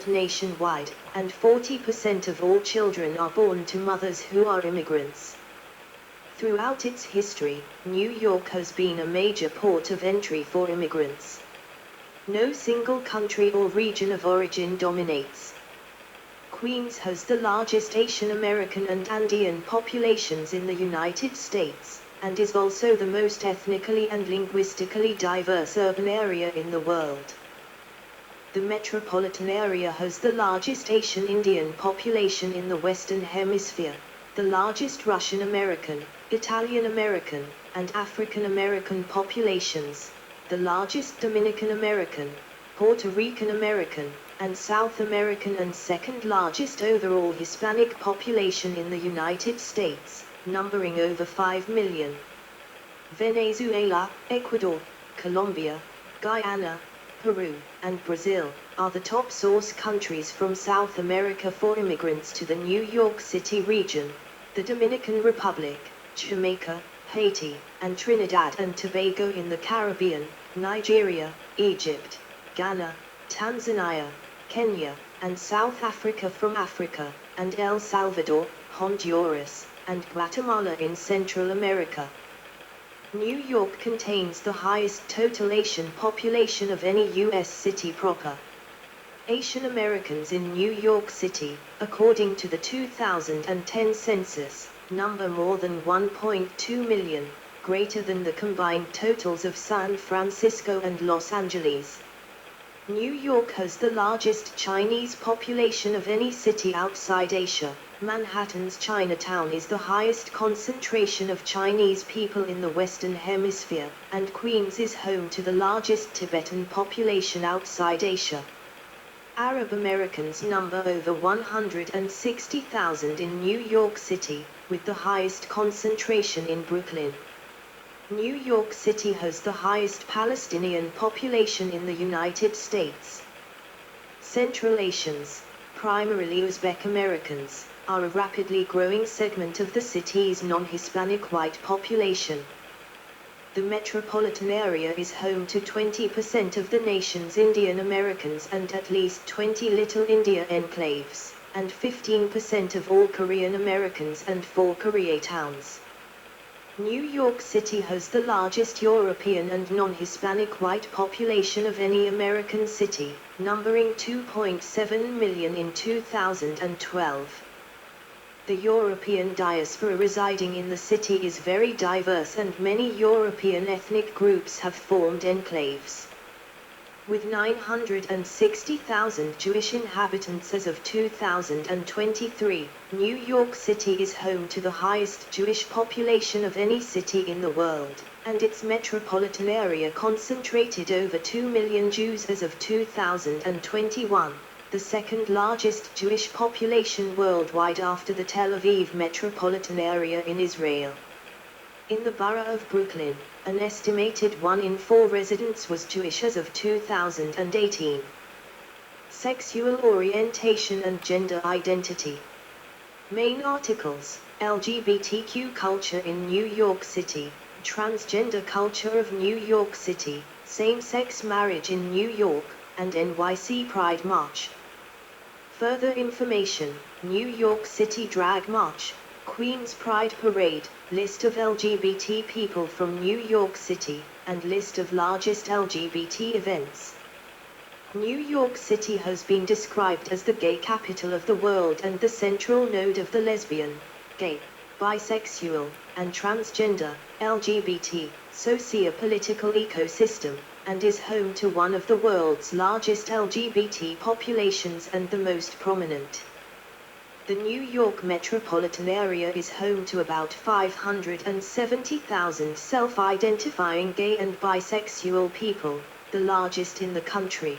nationwide, and 40% of all children are born to mothers who are immigrants. Throughout its history, New York has been a major port of entry for immigrants. No single country or region of origin dominates. Queens has the largest Asian American and Andean populations in the United States, and is also the most ethnically and linguistically diverse urban area in the world. The metropolitan area has the largest Asian Indian population in the Western Hemisphere, the largest Russian American, Italian American, and African American populations, the largest Dominican American, Puerto Rican American, and South American, and second largest overall Hispanic population in the United States, numbering over 5 million. Venezuela, Ecuador, Colombia, Guyana, Peru, and Brazil are the top source countries from South America for immigrants to the New York City region. The Dominican Republic, Jamaica, Haiti, and Trinidad and Tobago in the Caribbean, Nigeria, Egypt, Ghana, Tanzania, Kenya, and South Africa from Africa, and El Salvador, Honduras, and Guatemala in Central America. New York contains the highest total Asian population of any U.S. city proper. Asian Americans in New York City, according to the 2010 census, number more than 1.2 million, greater than the combined totals of San Francisco and Los Angeles. New York has the largest Chinese population of any city outside Asia. Manhattan's Chinatown is the highest concentration of Chinese people in the Western Hemisphere, and Queens is home to the largest Tibetan population outside Asia. Arab Americans number over 160,000 in New York City, with the highest concentration in Brooklyn. New York City has the highest Palestinian population in the United States. Central Asians, primarily Uzbek Americans, are a rapidly growing segment of the city's non-Hispanic white population. The metropolitan area is home to 20% of the nation's Indian Americans and at least 20 Little India enclaves, and 15% of all Korean Americans and 4 Koreatowns. New York City has the largest European and non-Hispanic white population of any American city, numbering 2.7 million in 2012. The European diaspora residing in the city is very diverse, and many European ethnic groups have formed enclaves. With 960,000 Jewish inhabitants as of 2023, New York City is home to the highest Jewish population of any city in the world, and its metropolitan area concentrated over 2 million Jews as of 2021. The second largest Jewish population worldwide after the Tel Aviv metropolitan area in Israel. In the borough of Brooklyn, an estimated 1 in 4 residents was Jewish as of 2018. Sexual orientation and gender identity. Main articles: LGBTQ culture in New York City, transgender culture of New York City, same-sex marriage in New York, and NYC Pride March. Further information: New York City Drag March, Queens Pride Parade, list of LGBT people from New York City, and list of largest LGBT events. New York City has been described as the gay capital of the world and the central node of the lesbian, gay, bisexual, and transgender, LGBT, socio-political ecosystem, and is home to one of the world's largest LGBT populations and the most prominent. The New York metropolitan area is home to about 570,000 self-identifying gay and bisexual people, the largest in the country.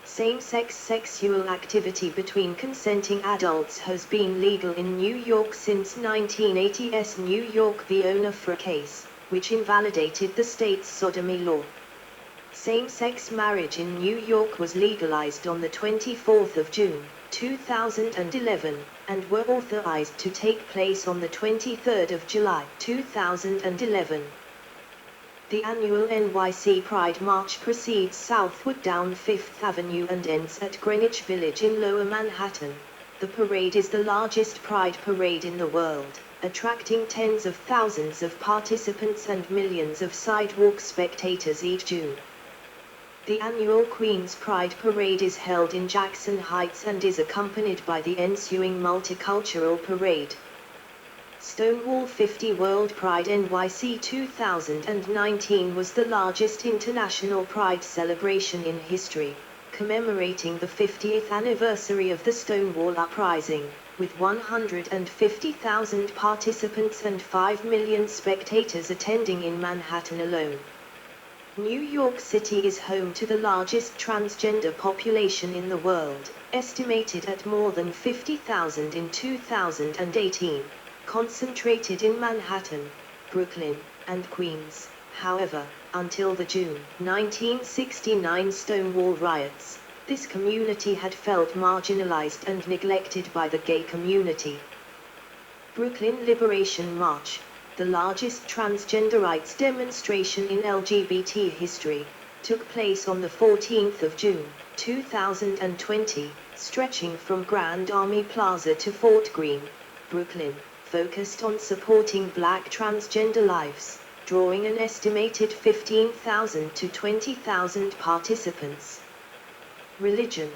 Same-sex sexual activity between consenting adults has been legal in New York since 1980's New York v. Onufra case, which invalidated the state's sodomy law. Same-sex marriage in New York was legalized on the 24th of June, 2011, and were authorized to take place on the 23rd of July, 2011. The annual NYC Pride March proceeds southward down Fifth Avenue and ends at Greenwich Village in Lower Manhattan. The parade is the largest pride parade in the world, attracting tens of thousands of participants and millions of sidewalk spectators each June. The annual Queen's Pride Parade is held in Jackson Heights and is accompanied by the ensuing multicultural parade. Stonewall 50 World Pride NYC 2019 was the largest international pride celebration in history, commemorating the 50th anniversary of the Stonewall Uprising, with 150,000 participants and 5 million spectators attending in Manhattan alone. New York City is home to the largest transgender population in the world, estimated at more than 50,000 in 2018, concentrated in Manhattan, Brooklyn, and Queens. However, until the June 1969 Stonewall riots, this community had felt marginalized and neglected by the gay community. Brooklyn Liberation March, the largest transgender rights demonstration in LGBT history, took place on the 14th of June, 2020, stretching from Grand Army Plaza to Fort Greene, Brooklyn, focused on supporting Black transgender lives, drawing an estimated 15,000 to 20,000 participants. Religion.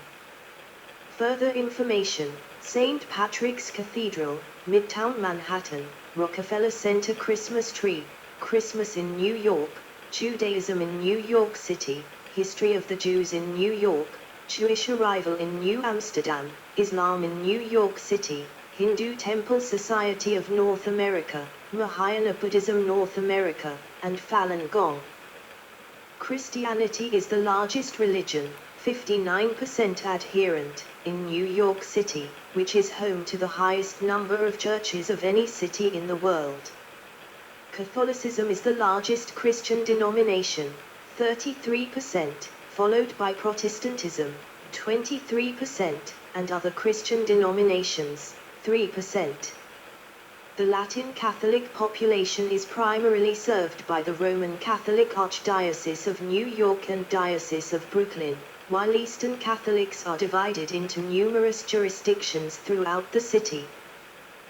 Further information: St. Patrick's Cathedral, Midtown Manhattan, Rockefeller Center. Christmas tree, Christmas in New York, Judaism in New York City, History of the Jews in New York, Jewish arrival in New Amsterdam, Islam in New York City, Hindu Temple Society of North America, Mahayana Buddhism North America, and Falun Gong. Christianity is the largest religion, 59% adherent, in New York City, which is home to the highest number of churches of any city in the world. Catholicism is the largest Christian denomination, 33%, followed by Protestantism, 23%, and other Christian denominations, 3%. The Latin Catholic population is primarily served by the Roman Catholic Archdiocese of New York and Diocese of Brooklyn, while Eastern Catholics are divided into numerous jurisdictions throughout the city.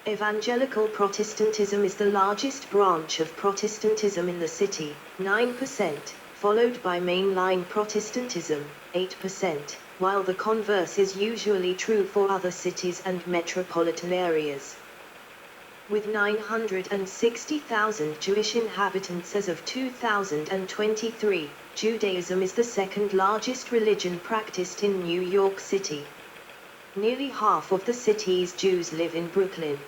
Evangelical Protestantism is the largest branch of Protestantism in the city, 9%, followed by mainline Protestantism, 8%, while the converse is usually true for other cities and metropolitan areas. With 960,000 Jewish inhabitants as of 2023, Judaism is the second largest religion practiced in New York City. Nearly half of the city's Jews live in Brooklyn.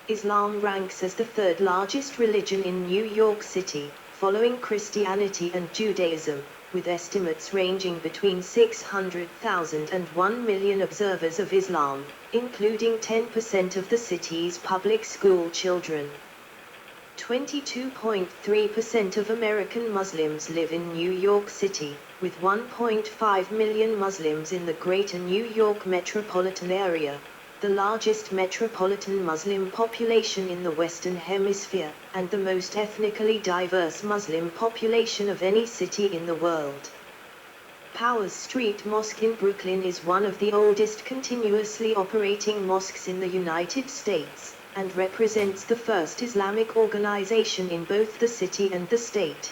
Islam ranks as the third largest religion in New York City, following Christianity and Judaism, with estimates ranging between 600,000 and 1 million observers of Islam, including 10% of the city's public school children. 22.3% of American Muslims live in New York City, with 1.5 million Muslims in the greater New York metropolitan area, the largest metropolitan Muslim population in the Western Hemisphere, and the most ethnically diverse Muslim population of any city in the world. Powers Street Mosque in Brooklyn is one of the oldest continuously operating mosques in the United States, and represents the first Islamic organization in both the city and the state.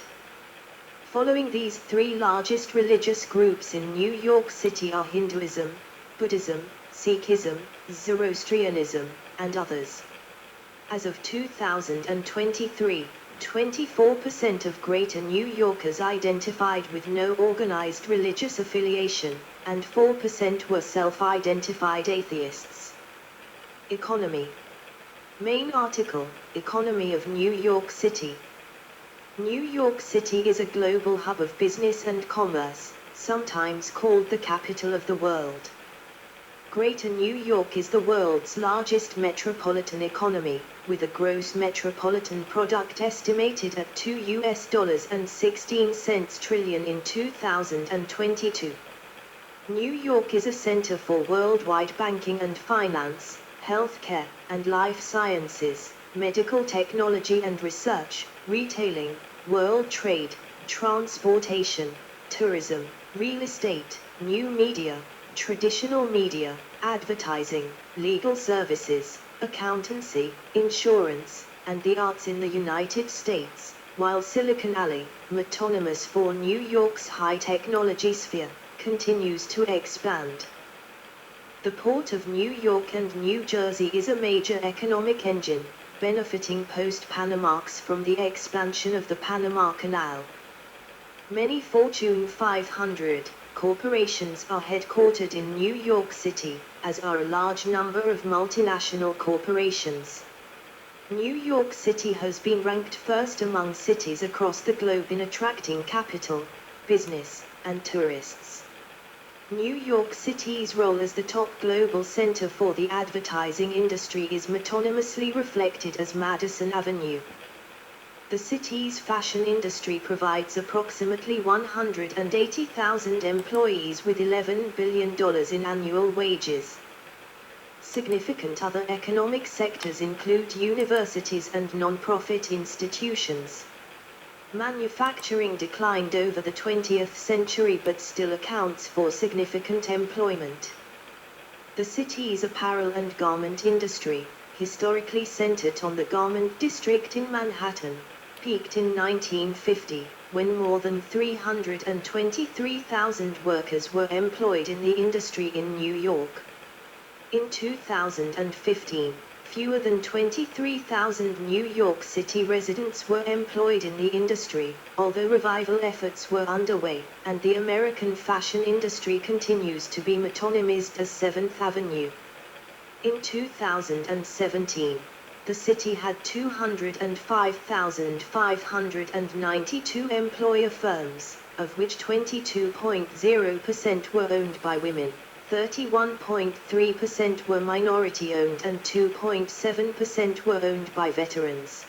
Following these three largest religious groups in New York City are Hinduism, Buddhism, Sikhism, Zoroastrianism, and others. As of 2023, 24% of Greater New Yorkers identified with no organized religious affiliation, and 4% were self-identified atheists. Economy. Main article: Economy of New York City. New York City is a global hub of business and commerce, sometimes called the capital of the world. Greater New York is the world's largest metropolitan economy, with a gross metropolitan product estimated at $2.16 trillion in 2022. New York is a center for worldwide banking and finance, healthcare and life sciences, medical technology and research, retailing, world trade, transportation, tourism, real estate, new media, traditional media, advertising, legal services, accountancy, insurance, and the arts in the United States, while Silicon Alley, metonymous for New York's high technology sphere, continues to expand. The Port of New York and New Jersey is a major economic engine, benefiting post-Panamax from the expansion of the Panama Canal. Many Fortune 500 corporations are headquartered in New York City, as are a large number of multinational corporations. New York City has been ranked first among cities across the globe in attracting capital, business, and tourists. New York City's role as the top global center for the advertising industry is metonymously reflected as Madison Avenue. The city's fashion industry provides approximately 180,000 employees with $11 billion in annual wages. Significant other economic sectors include universities and non-profit institutions. Manufacturing declined over the 20th century but still accounts for significant employment. The city's apparel and garment industry, historically centered on the garment district in Manhattan, peaked in 1950, when more than 323,000 workers were employed in the industry in New York. In 2015, fewer than 23,000 New York City residents were employed in the industry, although revival efforts were underway, and the American fashion industry continues to be metonymized as 7th Avenue. In 2017, the city had 205,592 employer firms, of which 22.0% were owned by women. 31.3% were minority-owned and 2.7% were owned by veterans.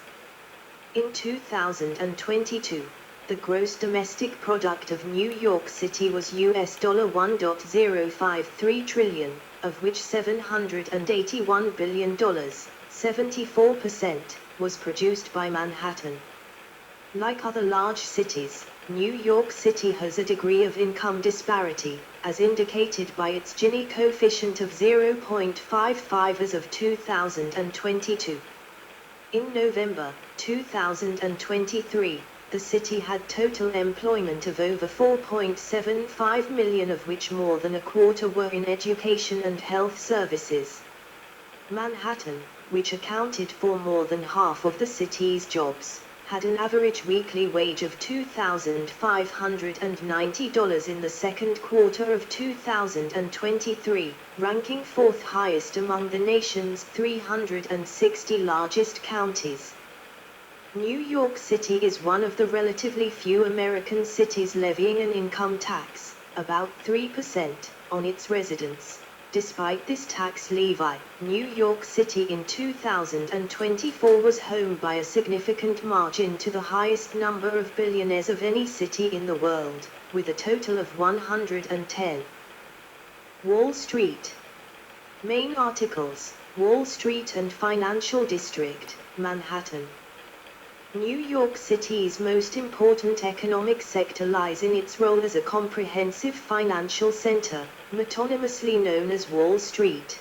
In 2022, the gross domestic product of New York City was US $1.053 trillion, of which $781 billion, 74%, was produced by Manhattan. Like other large cities, New York City has a degree of income disparity, as indicated by its Gini coefficient of 0.55 as of 2022. In November 2023, the city had total employment of over 4.75 million, of which more than a quarter were in education and health services. Manhattan, which accounted for more than half of the city's jobs, had an average weekly wage of $2,590 in the second quarter of 2023, ranking fourth highest among the nation's 360 largest counties. New York City is one of the relatively few American cities levying an income tax, about 3%, on its residents. Despite this tax levy, New York City in 2024 was home by a significant margin to the highest number of billionaires of any city in the world, with a total of 110. Wall Street. Main articles: Wall Street and Financial District, Manhattan. New York City's most important economic sector lies in its role as a comprehensive financial center, metonymously known as Wall Street.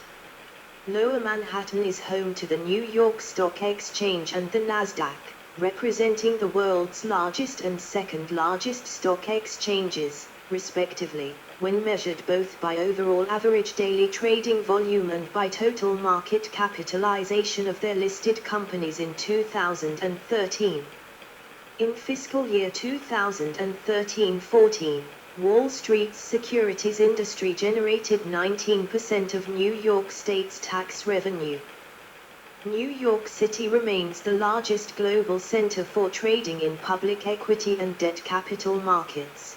Lower Manhattan is home to the New York Stock Exchange and the Nasdaq, representing the world's largest and second largest stock exchanges, respectively, when measured both by overall average daily trading volume and by total market capitalization of their listed companies in 2013. In fiscal year 2013-14, Wall Street's securities industry generated 19% of New York State's tax revenue. New York City remains the largest global center for trading in public equity and debt capital markets.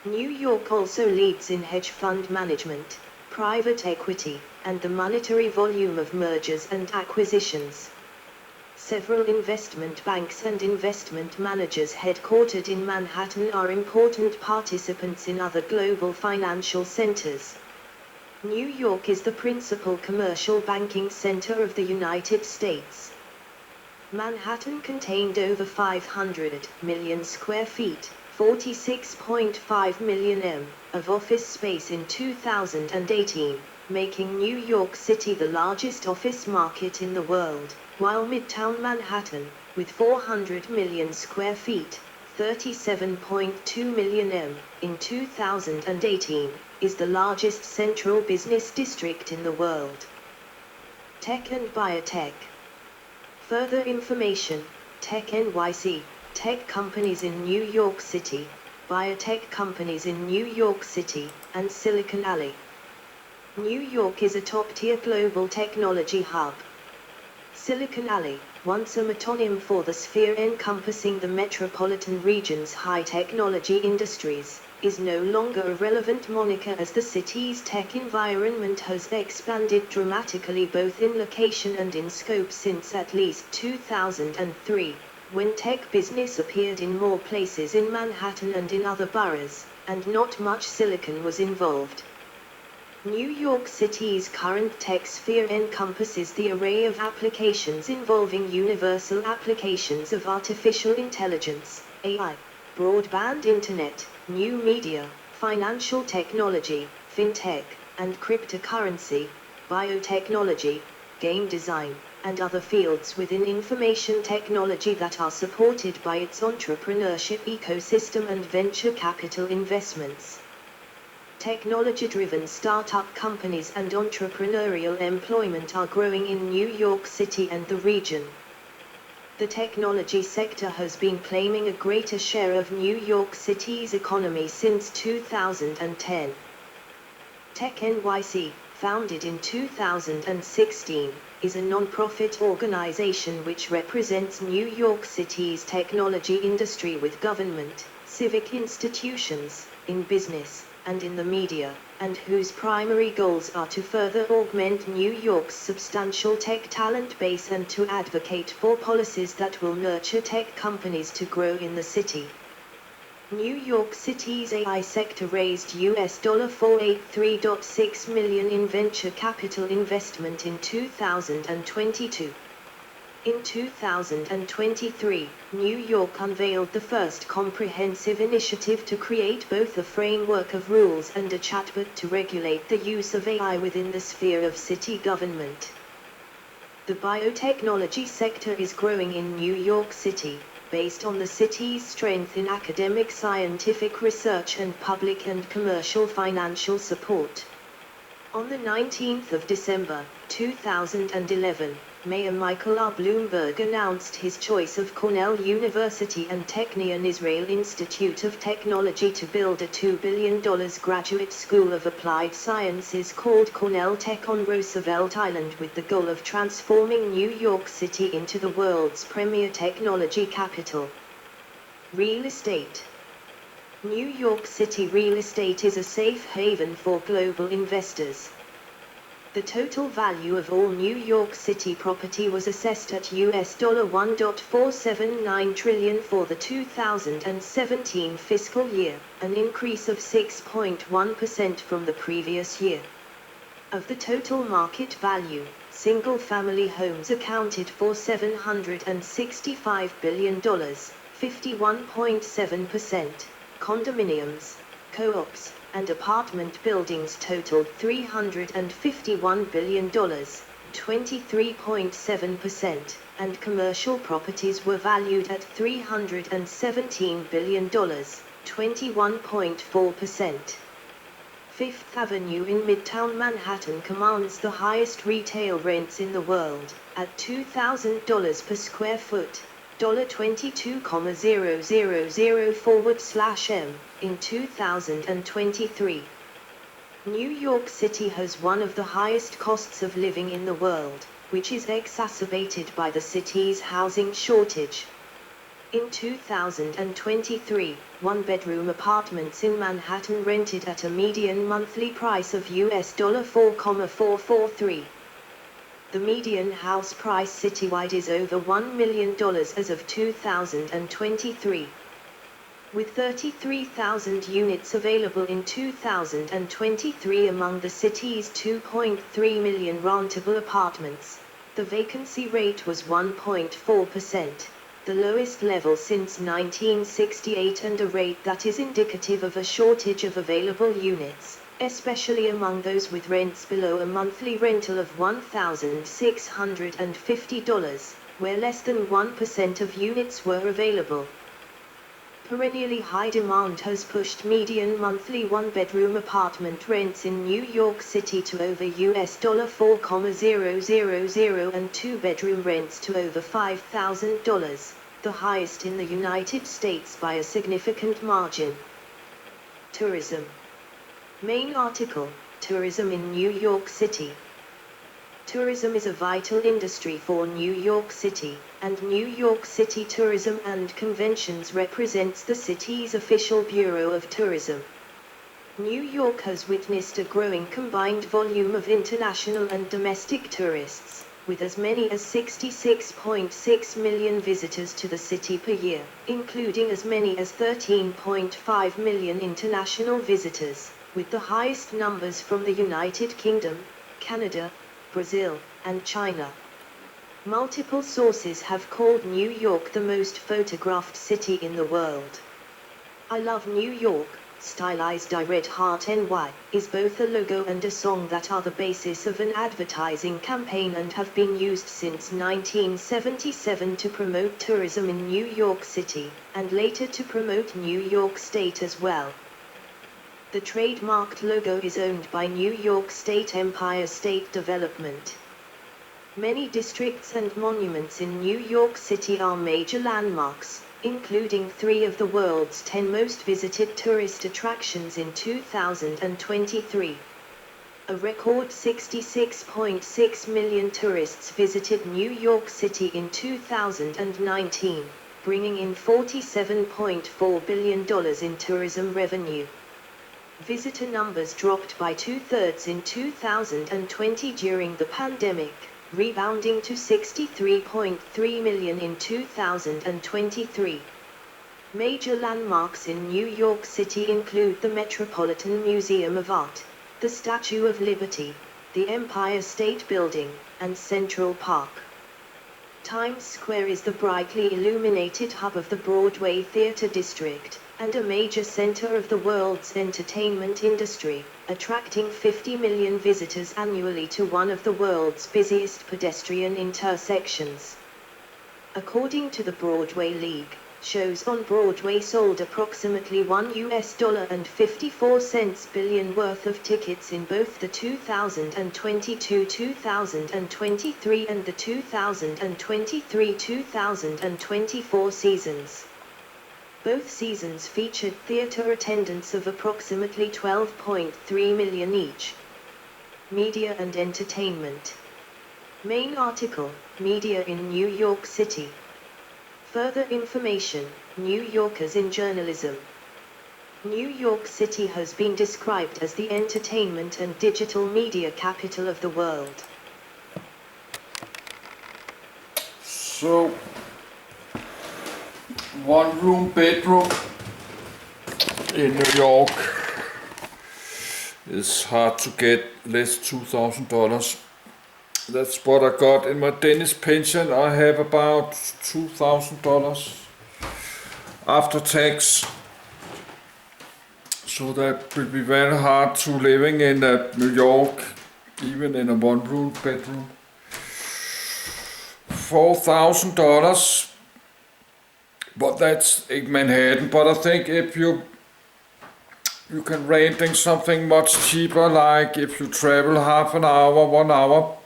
New York also leads in hedge fund management, private equity, and the monetary volume of mergers and acquisitions. Several investment banks and investment managers headquartered in Manhattan are important participants in other global financial centers. New York is the principal commercial banking center of the United States. Manhattan contained over 500 million square feet, 46.5 million m, of office space in 2018, making New York City the largest office market in the world, while Midtown Manhattan, with 400 million square feet, 37.2 million m, in 2018, is the largest central business district in the world. Tech and Biotech. Further information, Tech NYC, tech companies in New York City, biotech companies in New York City, and Silicon Alley. New York is a top-tier global technology hub. Silicon Alley, once a metonym for the sphere encompassing the metropolitan region's high-technology industries, is no longer a relevant moniker as the city's tech environment has expanded dramatically both in location and in scope since at least 2003, when tech business appeared in more places in Manhattan and in other boroughs, and not much silicon was involved. New York City's current tech sphere encompasses the array of applications involving universal applications of artificial intelligence, AI, broadband internet, new media, financial technology, fintech, and cryptocurrency, biotechnology, game design, and other fields within information technology that are supported by its entrepreneurship ecosystem and venture capital investments. Technology-driven startup companies and entrepreneurial employment are growing in New York City and the region. The technology sector has been claiming a greater share of New York City's economy since 2010. Tech NYC, founded in 2016, is a non-profit organization which represents New York City's technology industry with government, civic institutions, in business, and in the media, and whose primary goals are to further augment New York's substantial tech talent base and to advocate for policies that will nurture tech companies to grow in the city. New York City's AI sector raised US $483.6 million in venture capital investment in 2022. In 2023, New York unveiled the first comprehensive initiative to create both a framework of rules and a chatbot to regulate the use of AI within the sphere of city government. The biotechnology sector is growing in New York City, based on the city's strength in academic scientific research and public and commercial financial support. On the 19th of December, 2011, Mayor Michael R. Bloomberg announced his choice of Cornell University and Technion Israel Institute of Technology to build a $2 billion graduate school of applied sciences called Cornell Tech on Roosevelt Island with the goal of transforming New York City into the world's premier technology capital. Real estate. New York City real estate is a safe haven for global investors. The total value of all New York City property was assessed at US $1.479 trillion for the 2017 fiscal year, an increase of 6.1% from the previous year. Of the total market value, single-family homes accounted for $765 billion, 51.7%, condominiums, co-ops, and apartment buildings totaled $351 billion, 23.7%, and commercial properties were valued at $317 billion, 21.4%. Fifth Avenue in Midtown Manhattan commands the highest retail rents in the world, at $2,000 per square foot. $22,000/m, in 2023. New York City has one of the highest costs of living in the world, which is exacerbated by the city's housing shortage. In 2023, one-bedroom apartments in Manhattan rented at a median monthly price of US $4,443. The median house price citywide is over $1 million as of 2023. With 33,000 units available in 2023 among the city's 2.3 million rentable apartments. The vacancy rate was 1.4%, the lowest level since 1968 and a rate that is indicative of a shortage of available units, especially among those with rents below a monthly rental of $1,650, where less than 1% of units were available. Perennially high demand has pushed median monthly one-bedroom apartment rents in New York City to over $4,000 and two-bedroom rents to over $5,000, the highest in the United States by a significant margin. Tourism. Main article, Tourism in New York City. Tourism is a vital industry for New York City, and New York City Tourism and Conventions represents the city's official Bureau of Tourism. New York has witnessed a growing combined volume of international and domestic tourists, with as many as 66.6 million visitors to the city per year, including as many as 13.5 million international visitors, with the highest numbers from the United Kingdom, Canada, Brazil, and China. Multiple sources have called New York the most photographed city in the world. I Love New York, stylized I Red Heart NY, is both a logo and a song that are the basis of an advertising campaign and have been used since 1977 to promote tourism in New York City, and later to promote New York State as well. The trademarked logo is owned by New York State Empire State Development. Many districts and monuments in New York City are major landmarks, including 3 of the world's 10 most visited tourist attractions in 2023. A record 66.6 million tourists visited New York City in 2019, bringing in $47.4 billion in tourism revenue. Visitor numbers dropped by 2/3 in 2020 during the pandemic, rebounding to 63.3 million in 2023. Major landmarks in New York City include the Metropolitan Museum of Art, the Statue of Liberty, the Empire State Building, and Central Park. Times Square is the brightly illuminated hub of the Broadway Theater District, and a major center of the world's entertainment industry, attracting 50 million visitors annually to one of the world's busiest pedestrian intersections. According to the Broadway League, shows on Broadway sold approximately $1.54 billion worth of tickets in both the 2022-2023 and the 2023-2024 seasons. Both seasons featured theater attendance of approximately 12.3 million each. Media and entertainment. Main article, Media in New York City. Further information, New Yorkers in journalism. New York City has been described as the entertainment and digital media capital of the world. So, one-room bedroom in New York is hard to get, less $2,000. That's what I got in my Danish pension. I have about $2,000 after tax. So that will be very hard to living in New York, even in a one-room bedroom. $4,000, but that's in Manhattan. But I think if you can renting something much cheaper, like if you travel half an hour, 1 hour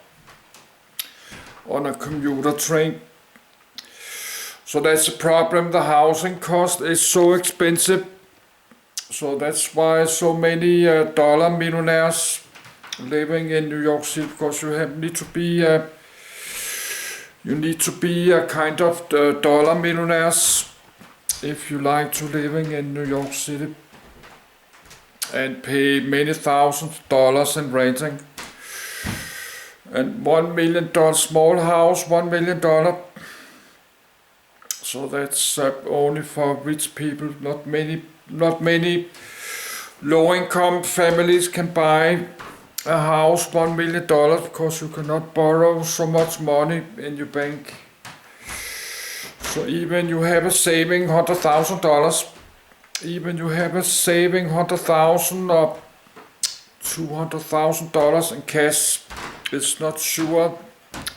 on a commuter train. So that's the problem. The housing cost is so expensive. So that's why so many dollar millionaires living in New York City, because you need to be a kind of dollar millionaires if you like to living in New York City and pay many $1,000s in renting. And $1 million small house, $1 million. So that's only for rich people. Not many low-income families can buy a house $1 million because you cannot borrow so much money in your bank. So even you have a saving $100,000, even you have a saving $100,000 or $200,000 in cash, it's not sure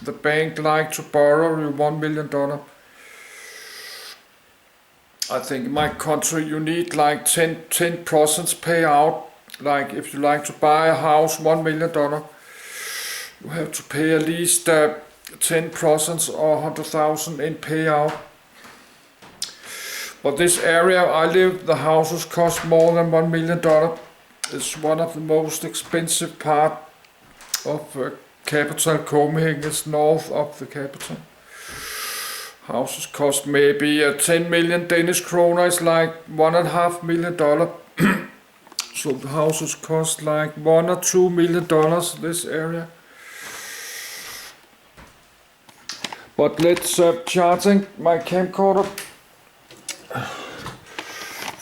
the bank like to borrow you $1 million. I think in my country you need like 10% payout. Like if you like to buy a house $1 million, you have to pay at least 10% or 100,000 in payout. But this area I live, the houses cost more than $1 million. It's one of the most expensive part of capital. Copenhagen is north of the capital. Houses cost maybe 10 million Danish kroner, is like $1.5 million. So the houses cost like $1 or $2 million this area. But let's charging my camcorder.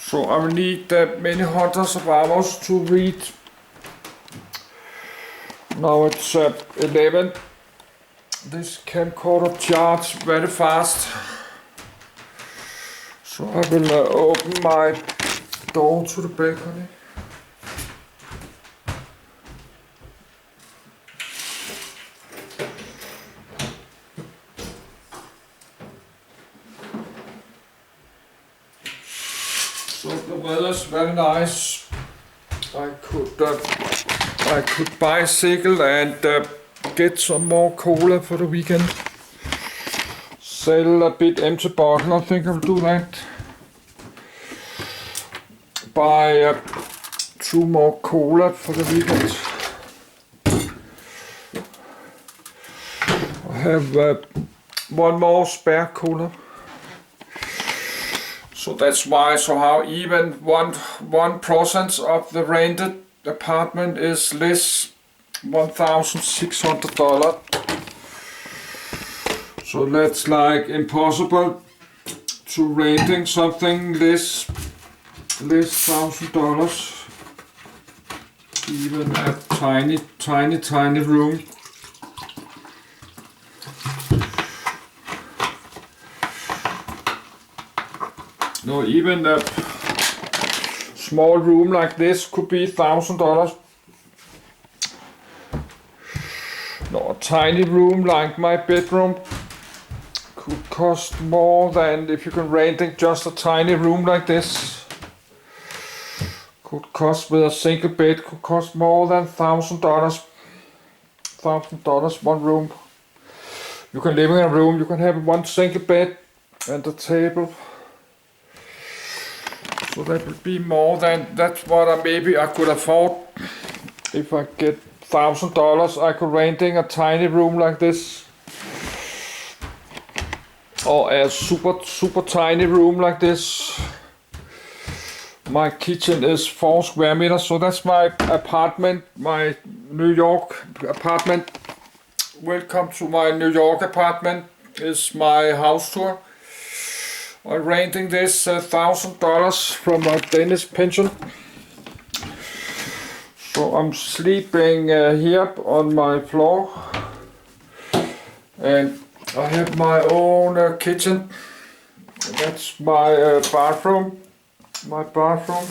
So I will need many hundreds of hours to read. Now it's 11. This camcorder charges very fast. So I will open my door to the balcony. So the weather's very nice. I could bicycle and get some more cola for the weekend. Sell a bit empty bottle, I think I'll do that. Buy 2 more cola for the weekend. I have 1 more spare cola. So that's why, so how even 1% of the rented apartment is less $1,600. So that's like impossible to renting something less $1,000. Even a tiny room. No, even a small room like this could be $1,000. No, a tiny room like my bedroom could cost more than, if you can renting just a tiny room like this, could cost with a single bed, could cost more than $1,000. $1,000 one room. You can live in a room, you can have 1 single bed and a table. So that would be more than, that's what maybe I could afford. If I get $1,000, I could renting a tiny room like this. Or a super tiny room like this. My kitchen is 4 square meters, so that's my apartment, my New York apartment. Welcome to my New York apartment. Is my house tour. I'm renting this $1,000 from my Danish pension. So I'm sleeping here on my floor. And I have my own kitchen. That's my bathroom. My bathroom.